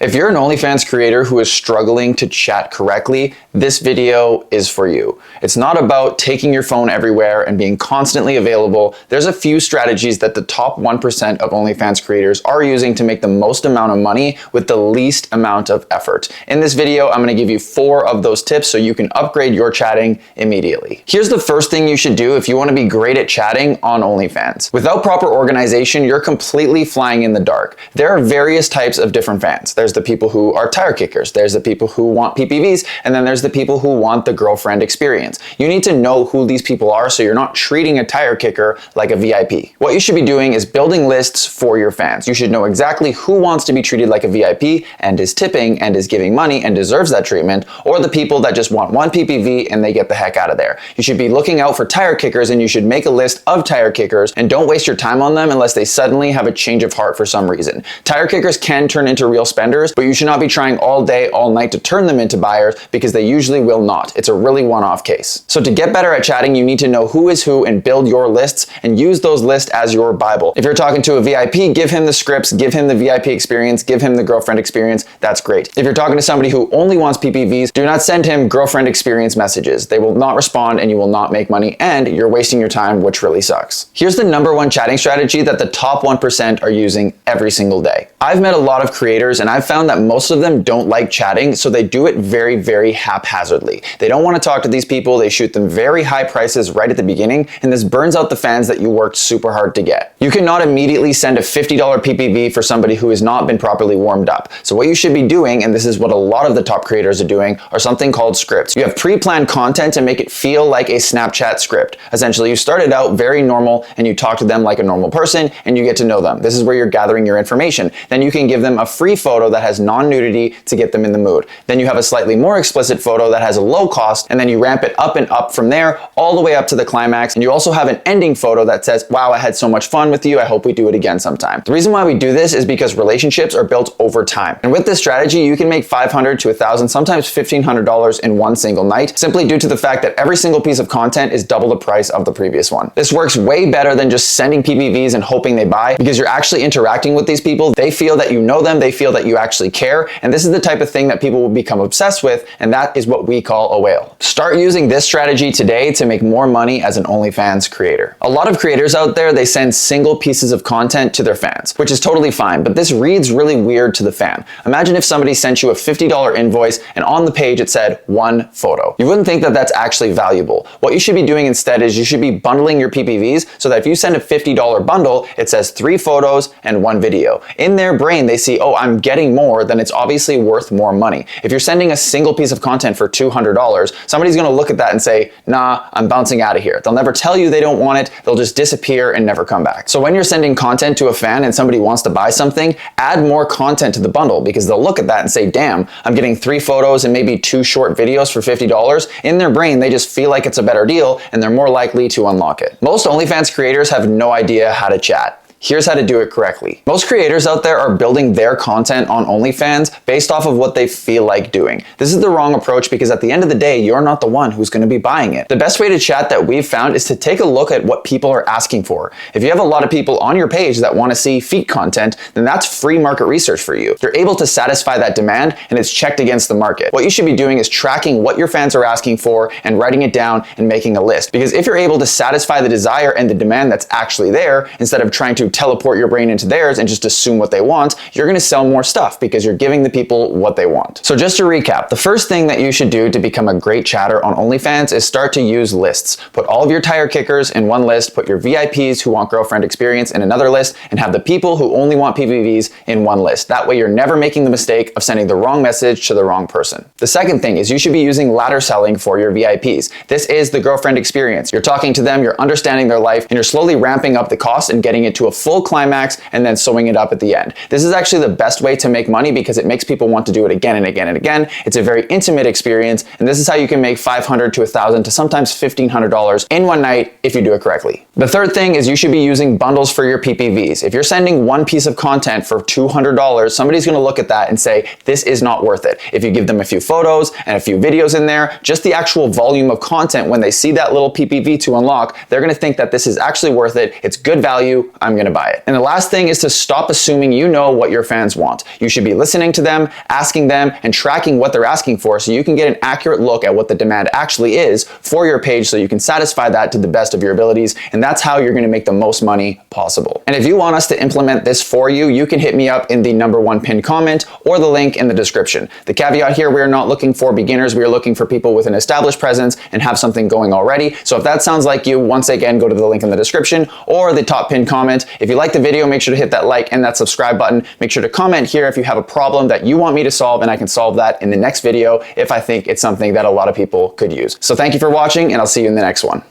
If you're an OnlyFans creator who is struggling to chat correctly, this video is for you. It's not about taking your phone everywhere and being constantly available. There's a few strategies that the top 1% of OnlyFans creators are using to make the most amount of money with the least amount of effort. In this video, I'm gonna give you 4 of those tips so you can upgrade your chatting immediately. Here's the first thing you should do if you wanna be great at chatting on OnlyFans. Without proper organization, you're completely flying in the dark. There are various types of different fans. There's the people who are tire kickers, there's the people who want PPVs, and then there's the people who want the girlfriend experience. You need to know who these people are so you're not treating a tire kicker like a VIP. What you should be doing is building lists for your fans. You should know exactly who wants to be treated like a VIP and is tipping and is giving money and deserves that treatment, or the people that just want one PPV and they get the heck out of there. You should be looking out for tire kickers, and you should make a list of tire kickers, and don't waste your time on them unless they suddenly have a change of heart for some reason. Tire kickers can turn into real spenders, but you should not be trying all day, all night to turn them into buyers, because they usually will not. It's a really one-off case. So to get better at chatting, you need to know who is who and build your lists and use those lists as your Bible. If you're talking to a VIP, give him the scripts, give him the VIP experience, give him the girlfriend experience. That's great. If you're talking to somebody who only wants PPVs, do not send him girlfriend experience messages. They will not respond and you will not make money, and you're wasting your time, which really sucks. Here's the #1 chatting strategy that the top 1% are using every single day. I've met a lot of creators and I've found that most of them don't like chatting, so they do it very, very haphazardly. They don't want to talk to these people, they shoot them very high prices right at the beginning, and this burns out the fans that you worked super hard to get. You cannot immediately send a $50 PPV for somebody who has not been properly warmed up. So what you should be doing, and this is what a lot of the top creators are doing, are something called scripts. You have pre-planned content to make it feel like a Snapchat script. Essentially, you started out very normal and you talk to them like a normal person and you get to know them. This is where you're gathering your information. Then you can give them a free photo that has non-nudity to get them in the mood. Then you have a slightly more explicit photo that has a low cost, and then you ramp it up and up from there all the way up to the climax. And you also have an ending photo that says, wow, I had so much fun with you, I hope we do it again sometime. The reason why we do this is because relationships are built over time. And with this strategy, you can make $500 to $1,000, sometimes $1,500 in one single night, simply due to the fact that every single piece of content is double the price of the previous one. This works way better than just sending PPVs and hoping they buy, because you're actually interacting with these people. They feel that you know them, they feel that you actually care, and this is the type of thing that people will become obsessed with, and that is what we call a whale. Start using this strategy today to make more money as an OnlyFans creator. A lot of creators out there, they send single pieces of content to their fans, which is totally fine, but this reads really weird to the fan. Imagine if somebody sent you a $50 invoice and on the page it said 1 photo. You wouldn't think that that's actually valuable. What you should be doing instead is you should be bundling your PPVs so that if you send a $50 bundle, it says 3 photos and 1 video. In their brain, they see, oh, I'm getting more, then it's obviously worth more money. If you're sending a single piece of content for $200, somebody's gonna look at that and say, nah, I'm bouncing out of here. They'll never tell you they don't want it, they'll just disappear and never come back. So when you're sending content to a fan and somebody wants to buy something, add more content to the bundle, because they'll look at that and say, damn, I'm getting 3 photos and maybe 2 short videos for $50. In their brain, they just feel like it's a better deal and they're more likely to unlock it. Most OnlyFans creators have no idea how to chat. Here's how to do it correctly. Most creators out there are building their content on OnlyFans based off of what they feel like doing. This is the wrong approach, because at the end of the day, you're not the one who's going to be buying it. The best way to chat that we've found is to take a look at what people are asking for. If you have a lot of people on your page that want to see feet content, then that's free market research for you. You're able to satisfy that demand and it's checked against the market. What you should be doing is tracking what your fans are asking for and writing it down and making a list. Because if you're able to satisfy the desire and the demand that's actually there, instead of trying to teleport your brain into theirs and just assume what they want, you're gonna sell more stuff because you're giving the people what they want. So just to recap, the first thing that you should do to become a great chatter on OnlyFans is start to use lists. Put all of your tire kickers in one list, put your VIPs who want girlfriend experience in another list, and have the people who only want PPVs in one list. That way you're never making the mistake of sending the wrong message to the wrong person. The second thing is you should be using ladder selling for your VIPs. This is the girlfriend experience. You're talking to them, you're understanding their life, and you're slowly ramping up the cost and getting it to a full climax and then sewing it up at the end. This is actually the best way to make money because it makes people want to do it again and again and again. It's a very intimate experience, and this is how you can make $500 to $1,000 to sometimes $1,500 in one night if you do it correctly. The third thing is you should be using bundles for your PPVs. If you're sending one piece of content for $200, somebody's gonna look at that and say, this is not worth it. If you give them a few photos and a few videos in there, just the actual volume of content, when they see that little PPV to unlock, they're gonna think that this is actually worth it, it's good value, I'm gonna gonna buy it. And the last thing is to stop assuming you know what your fans want. You should be listening to them, asking them, and tracking what they're asking for so you can get an accurate look at what the demand actually is for your page so you can satisfy that to the best of your abilities, and that's how you're gonna make the most money possible. And if you want us to implement this for you, you can hit me up in the #1 pinned comment or the link in the description. The caveat here, we are not looking for beginners, we are looking for people with an established presence and have something going already. So if that sounds like you, once again, go to the link in the description or the top pinned comment. If you like the video, make sure to hit that like and that subscribe button. Make sure to comment here if you have a problem that you want me to solve, and I can solve that in the next video if I think it's something that a lot of people could use. So thank you for watching, and I'll see you in the next one.